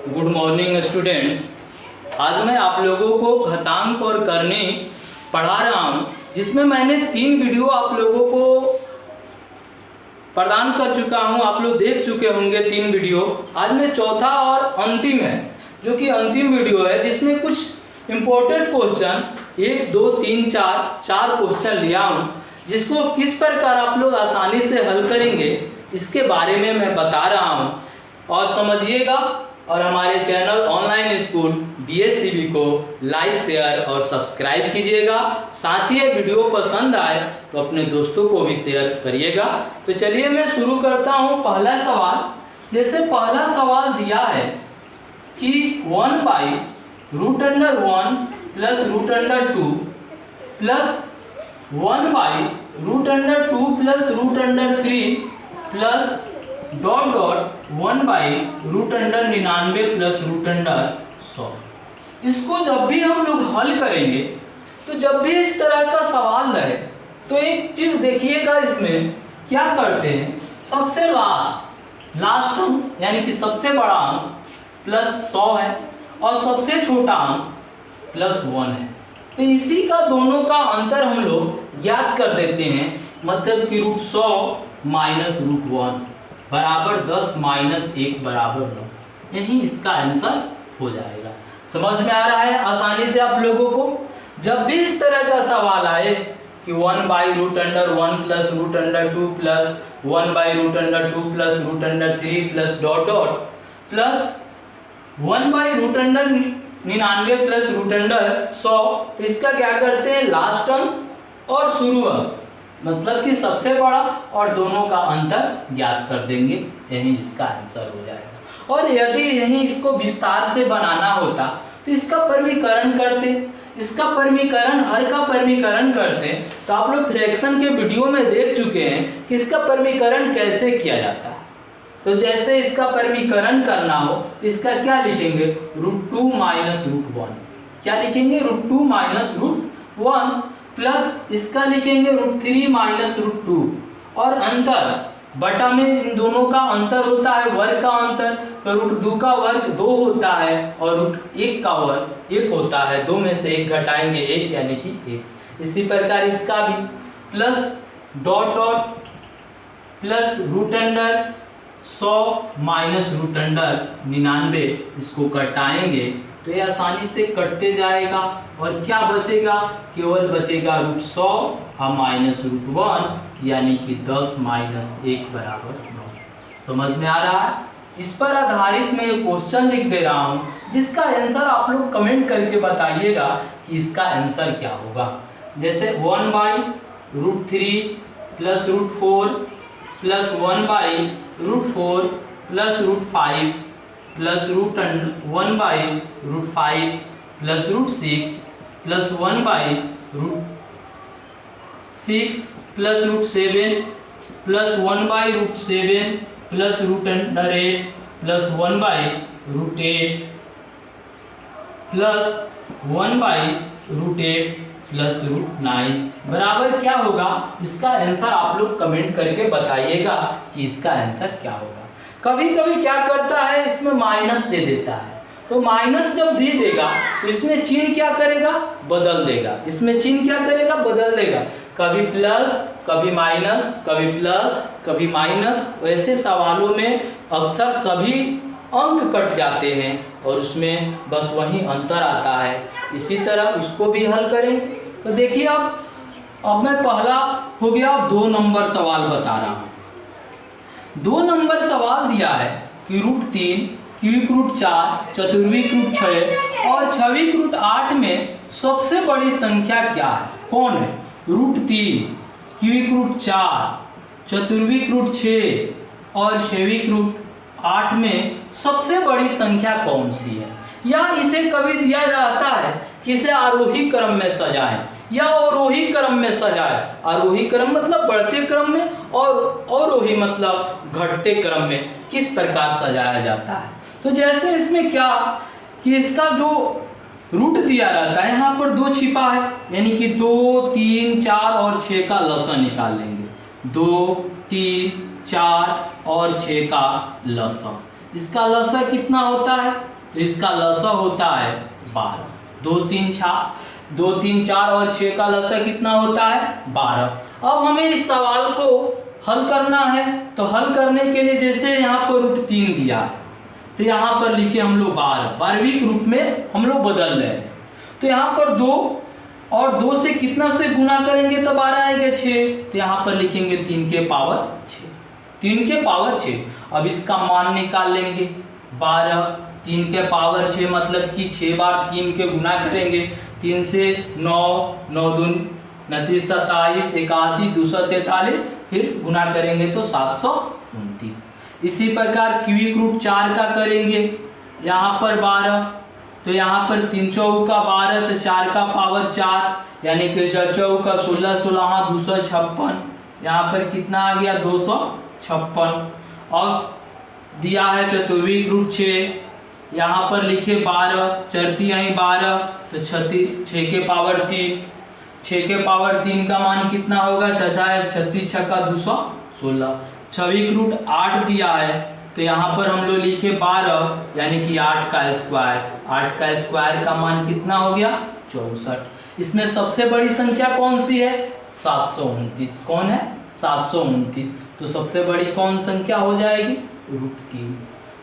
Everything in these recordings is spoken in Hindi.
Good morning students. आज मैं आप लोगों को घातांक और करनी पढ़ा रहा हूं, जिसमें मैंने 3 वीडियो आप लोगों को प्रदान कर चुका हूं। आप लोग देख चुके होंगे 3 वीडियो। आज मैं चौथा और अंतिम है, जो कि अंतिम वीडियो है, जिसमें कुछ इम्पोर्टेंट क्वेश्चन 1, 2, 3, 4 क्वेश्चन लिया हूँ, जिसको किस प्रकार आप लोग आसानी से हल करेंगे इसके बारे में मैं बता रहा हूँ। और समझिएगा, और हमारे चैनल ऑनलाइन स्कूल BSCB को लाइक, शेयर और सब्सक्राइब कीजिएगा। साथ ही ये वीडियो पसंद आए तो अपने दोस्तों को भी शेयर करिएगा। तो चलिए मैं शुरू करता हूँ। पहला सवाल, जैसे पहला सवाल दिया है कि 1/√1 plus √2 plus 1/√2 plus √3 plus ... 1/√99 plus √100। इसको जब भी हम लोग हल करेंगे, तो जब भी इस तरह का सवाल रहे, तो एक चीज देखिएगा, इसमें क्या करते हैं, सबसे लास्ट अंक यानी कि सबसे बड़ा अंक प्लस 100 है और सबसे छोटा अंक प्लस 1 है। तो इसी का दोनों का अंतर हम लोग ज्ञात कर देते हैं, मतलब कि √100 माइनस √1 बराबर 10 माइनस 1 बराबर 9। यही इसका आंसर हो जाएगा। समझ में आ रहा है आसानी से आप लोगों को? जब भी इस तरह का सवाल आए कि 1/√1 plus √2 plus 1/√2 plus √3 plus ... plus 1/√99 plus √100, तो इसका क्या करते हैं, लास्ट अंक और शुरू अंक, मतलब कि सबसे बड़ा और दोनों का अंतर ज्ञात कर देंगे। यही इसका आंसर हो जाएगा। और यदि यही इसको विस्तार से बनाना होता तो इसका परमीकरण करते, इसका परमीकरण, हर का परमीकरण करते। तो आप लोग फ्रैक्शन के वीडियो में देख चुके हैं कि इसका परमीकरण कैसे किया जाता है। तो जैसे इसका परमीकरण करना हो तो इसका क्या लिखेंगे, √2 माइनस √1। क्या लिखेंगे, √2 माइनस √1 प्लस इसका लिखेंगे √3 माइनस √2। और अंतर बटा में इन दोनों का अंतर होता है, वर्ग का अंतर। तो √2 का वर्ग 2 होता है और √1 का वर्ग 1 होता है। 2 में से 1 घटाएंगे 1 यानी कि 1। इसी प्रकार इसका भी प्लस ... प्लस √100 माइनस √99, इसको घटाएंगे तो ये आसानी से कटते जाएगा। और क्या बचेगा, केवल बचेगा √100 और माइनस √1 यानी कि 10 माइनस 1 बराबर 9। समझ में आ रहा है? इस पर आधारित मैं क्वेश्चन लिख दे रहा हूँ, जिसका आंसर आप लोग कमेंट करके बताइएगा कि इसका आंसर क्या होगा। जैसे 1/√3 plus √4 plus 1/√4 plus √5 plus 1/√5 plus √6 plus 1/√6 plus √7 plus 1/√7 plus √8 plus 1/√8 plus 1/√8 plus √9 बराबर क्या होगा। इसका आंसर आप लोग कमेंट करके बताइएगा कि इसका आंसर क्या होगा। कभी कभी क्या करता है, इसमें माइनस दे देता है। तो माइनस जब दे देगा तो इसमें चिन्ह क्या करेगा, बदल देगा। इसमें चिन्ह क्या करेगा, बदल देगा। कभी प्लस, कभी माइनस, कभी प्लस, कभी माइनस। वैसे सवालों में अक्सर सभी अंक कट जाते हैं और उसमें बस वही अंतर आता है। इसी तरह उसको भी हल करें। तो देखिए, अब मैं पहला हो गया 2 नंबर सवाल बता रहा हूँ। 2 नंबर सवाल दिया है कि √3, क्यूबिक √4, चतुर्विक √6 और छविक √8 में सबसे बड़ी संख्या क्या है, कौन है। √3, क्यूबिक √4, चतुर्विक √6 और छविक √8 में सबसे बड़ी संख्या कौन सी है। या इसे कभी दिया जाता है कि इसे आरोही क्रम में सजाएं या अवरोही क्रम में सजाएं। आरोही क्रम मतलब बढ़ते क्रम में, और अवरोही मतलब घटते क्रम में किस प्रकार सजाया जाता है। तो जैसे इसमें क्या कि इसका जो रूट दिया रहता है, यहाँ पर 2 छिपा है, यानी कि 2, 3, 4 और 6 का लसन निकाल लेंगे। 2, 3, 4 और 6 का लसन। इसका लसा कितना होता है? तो इसका लसा होता है 12। 2 3 4 और 6 का लसा कितना होता है? 12। अब हमें इस सवाल को हल करना है, तो हल करने के लिए जैसे यहाँ पर √3 दिया है, तो यहाँ पर लिखे हम लोग 12वीं रूप में हम लोग बदल रहे हैं। तो यहाँ पर 2 और 2 से कितना से गुना करेंगे तो 12 आएगा 6, तो यहाँ पर लिखेंगे 3 के पावर 6। 3 के पावर 6। अब इसका मान निकाल लेंगे 12। 3 के पावर 6 मतलब कि 6 बार 3 के गुना करेंगे। 3 से 9, 9 दूनी 29, 27, 81, 243, फिर गुना करेंगे तो 729। इसी प्रकार क्यूबिक रूट 4 का करेंगे, यहाँ पर 12, तो यहाँ पर 3 चौका 12, तो 4 का पावर 4, यानी कि 4 चौका 16, 16 256, यहाँ पर कितना आ गया 256। और दिया है चतुर्विक रूट 6, यहाँ पर लिखे 12, चरती आई 12, तो 6 के पावर 3, 6 के पावर 3 का मान कितना होगा? 36 छक्का 216। छविक रूट 8 दिया है, तो यहाँ पर हम लोग लिखे 12, यानी कि 8 का स्क्वायर। 8 का स्क्वायर का मान कितना हो गया? 64। इसमें सबसे बड़ी संख्या कौन सी है? 729। कौन है? 729। तो सबसे बड़ी कौन संख्या हो जाएगी? √3।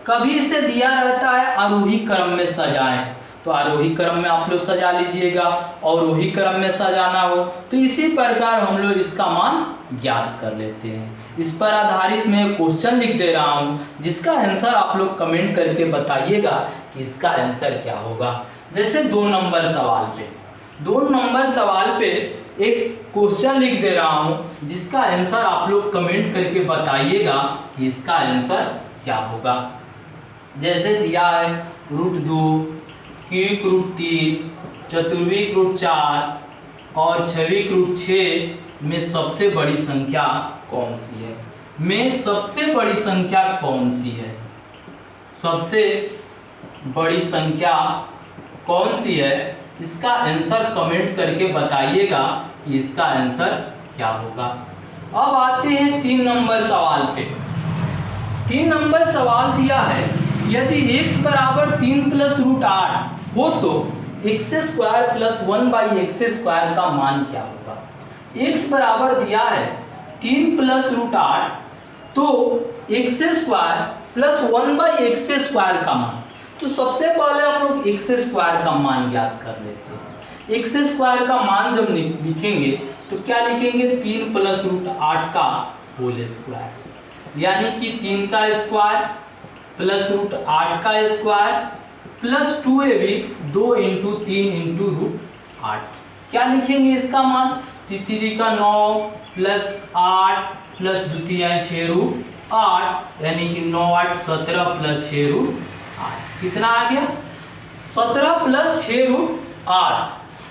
कभी इसे दिया रहता है आरोही क्रम में सजाएं, तो आरोही क्रम में आप लोग सजा लीजिएगा, और अवरोही क्रम में सजाना हो तो इसी प्रकार हम लोग इसका मान ज्ञात कर लेते हैं। इस पर आधारित मैं क्वेश्चन लिख दे रहा हूं, जिसका आंसर आप लोग कमेंट करके बताइएगा कि इसका आंसर क्या होगा। जैसे 2 नंबर सवाल पे एक क्वेश्चन लिख दे रहा हूं, जिसका आंसर आप लोग कमेंट करके बताइएगा कि इसका आंसर क्या होगा। जैसे दिया है √2, क्यूबिक रूट 3, चतुर्विक रूट 4 और छविक रूट 6 में सबसे बड़ी संख्या कौन सी है? सबसे बड़ी संख्या कौन सी है? सबसे बड़ी संख्या कौन सी है? इसका आंसर कमेंट करके बताइएगा कि इसका आंसर क्या होगा। अब आते हैं 3 नंबर सवाल पे। 3 नंबर सवाल दिया है, यदि x बराबर 3 + √8 हो तो x² + 1/x² का मान क्या होगा? x बराबर दिया है 3 + √8, तो x² + 1/x² का मान। तो सबसे पहले हम लोग x² का मान ज्ञात कर लेते हैं। x² का मान जब लिखेंगे तो क्या लिखेंगे? 3 + √8 का होल स्क्वायर, यानी कि 3 का स्क्वायर प्लस √8 का स्क्वायर प्लस 2ab 2 × 3 × √8। क्या लिखेंगे इसका मान? 3 का 9 प्लस 8 प्लस 2 6 √8, यानी कि 9 8 17 प्लस 6 √8 कितना आ गया? 17 प्लस 6 √8।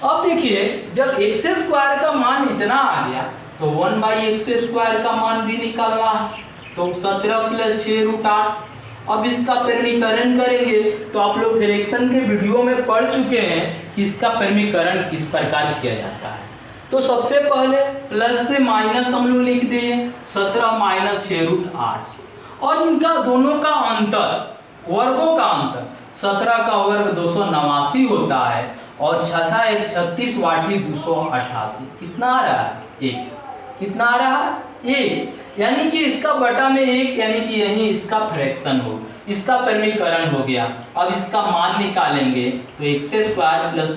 अब देखिए जब x² का मान इतना आ गया तो 1/x² का मान भी निकालना है, तो 17 प्लस 6 √8। अब इसका परिमीकरण करेंगे तो आप लोग फ्रैक्शन के वीडियो में पढ़ चुके हैं कि इसका परिमीकरण किस प्रकार किया जाता है। तो सबसे पहले प्लस से माइनस हम लोग लिख दिए, 17 - 6 √8, और इनका दोनों का अंतर, वर्गों का अंतर, 17 का वर्ग 289 होता है और 6 1 36 वाटी 288 कितना आ रहा है? 1। कितना आ रहा है? 1, यानी कि इसका बटा में 1, यानी कि यही इसका फ्रैक्शन हो, इसका परिमीकरण हो गया। अब इसका मान निकालेंगे तो x² +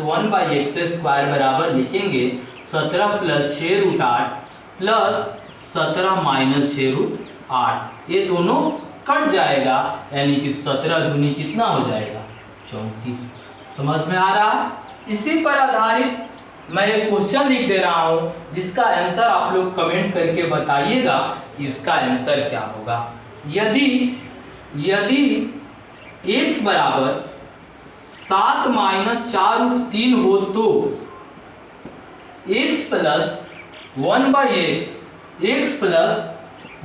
1/x² बराबर लिखेंगे 17 + 6 √8 प्लस 17 - 6 √8। ये दोनों कट जाएगा, यानी कि 17 दूनी कितना हो जाएगा? 34। समझ में आ रहा है? इसी पर आधारित मैं एक क्वेश्चन लिख दे रहा हूं, जिसका आंसर आप लोग कमेंट करके बताइएगा कि उसका आंसर क्या होगा। यदि x बराबर 7 - 4 √3 हो तो x +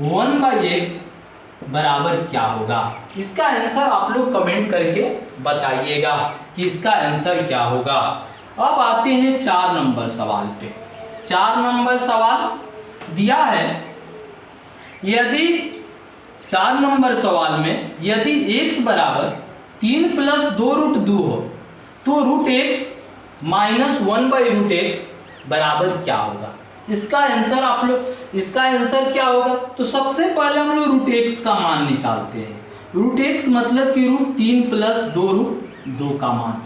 1/x बराबर क्या होगा? इसका आंसर आप लोग कमेंट करके बताइएगा कि इसका आंसर क्या होगा। अब आते हैं 4 नंबर सवाल पे। 4 नंबर सवाल दिया है, यदि 4 नंबर सवाल में यदि x बराबर 3 प्लस 2 रूट 2 हो तो रूट एक्स माइनस 1/√x बराबर क्या होगा। इसका आंसर क्या होगा। तो सबसे पहले हम लोग रूट एक्स का मान निकालते हैं। रूट एक्स मतलब कि रूट 3 प्लस 2 रूट 2 का मान।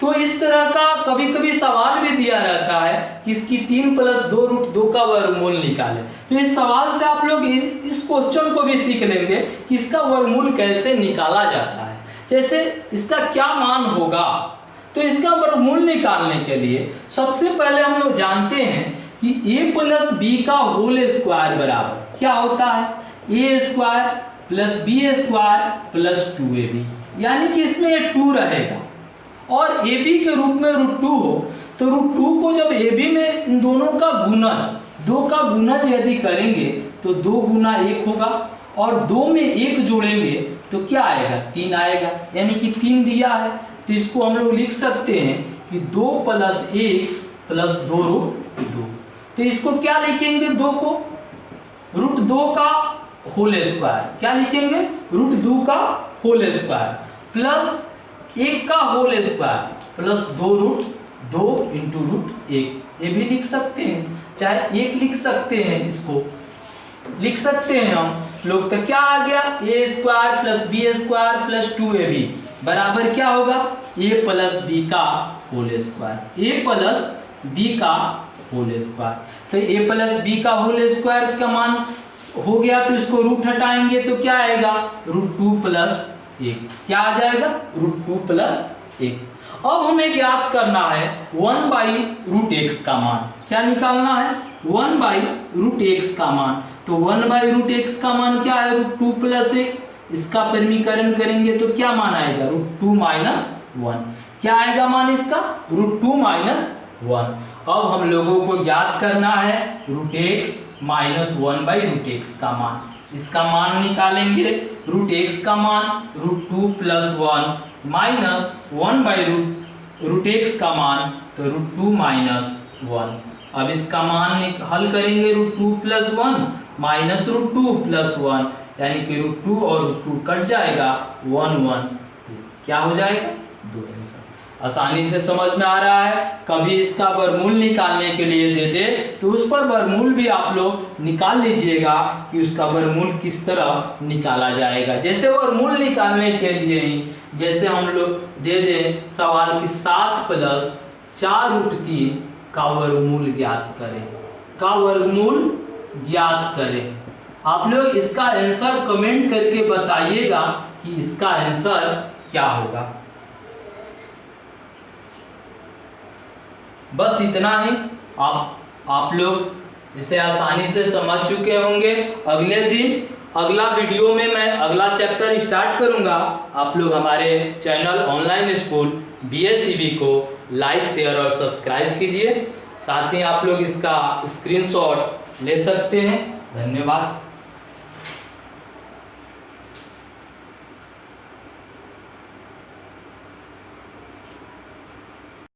तो इस तरह का कभी कभी सवाल भी दिया रहता है कि इसकी 3 प्लस 2 रूट 2 का वर्गमूल निकालें। तो इस सवाल से आप लोग इस क्वेश्चन को भी सीख लेंगे कि इसका वर्गमूल कैसे निकाला जाता है, जैसे इसका क्या मान होगा। तो इसका वर्गमूल निकालने के लिए सबसे पहले हम लोग जानते हैं कि a प्लस बी का होल स्क्वायर बराबर क्या होता है, a square plus B square plus 2ab, यानी कि इसमें ये 2 रहेगा और ab के रूप में रूट 2 हो तो रूट 2 को जब ab में इन दोनों का गुणज 2 का गुणज यदि करेंगे तो 2 गुना 1 होगा और 2 में 1 जोड़ेंगे तो क्या आएगा, 3 आएगा, यानी कि 3 दिया है। तो इसको हम लोग लिख सकते हैं कि 2 प्लस 1 प्लस 2 रूट 2। तो इसको क्या लिखेंगे, 2 को रूट 2 का होल स्क्वायर, क्या लिखेंगे, रूट 2 का होल स्क्वायर प्लस 1 का whole square plus 2 root 2 into root 1, ये भी लिख सकते हैं, चाहे 1 लिख सकते हैं, इसको लिख सकते हैं हम लोग। तो क्या आ गया, a square plus B square plus 2ab बराबर क्या होगा, a प्लस बी का whole square, a plus B का होल स्क्वायर। तो a प्लस बी का होल स्क्वायर का मान हो गया तो इसको रूट हटाएंगे तो क्या आएगा, रूट 2 प्लस 1, क्या आ जाएगा, रूट 2 प्लस 1। अब हमें ज्ञात करना है 1/√x का मान, क्या निकालना है, 1/√x का मान। तो 1/√x का मान क्या है, रूट 2 प्लस 1, इसका परिमीकरण करेंगे तो क्या मान आएगा, रूट 2 माइनस 1, क्या आएगा मान इसका, रूट 2 माइनस 1। अब हम लोगों को ज्ञात करना है रूट x माइनस 1/√x का मान, इसका मान निकालेंगे, रूट x का मान रूट 2 प्लस 1 माइनस 1/√x का मान तो रूट 2 माइनस 1। अब इसका मान हल करेंगे, root 2 plus 1 minus root 2 plus 1, यानी कि रूट 2 और रूट 2 कट जाएगा, 1 1 2, क्या हो जाएगा, 2 आंसर। आसानी से समझ में आ रहा है। कभी इसका वर्गमूल निकालने के लिए दे दे तो उस पर वर्गमूल भी आप लोग निकाल लीजिएगा कि उसका वर्गमूल किस तरह निकाला जाएगा। जैसे वर्गमूल निकालने के लिए ही जैसे हम लोग दे दें सवाल की 7 प्लस 4 रूट 3 का वर्गमूल ज्ञात करें, का वर्गमूल ज्ञात करें। आप लोग इसका आंसर कमेंट करके बताइएगा कि इसका आंसर क्या होगा। बस इतना ही, आप लोग इसे आसानी से समझ चुके होंगे। अगले दिन अगला वीडियो में मैं अगला चैप्टर स्टार्ट करूंगा। आप लोग हमारे चैनल ऑनलाइन स्कूल BSEB को लाइक शेयर और सब्सक्राइब कीजिए। साथ ही आप लोग इसका स्क्रीनशॉट ले सकते हैं। धन्यवाद।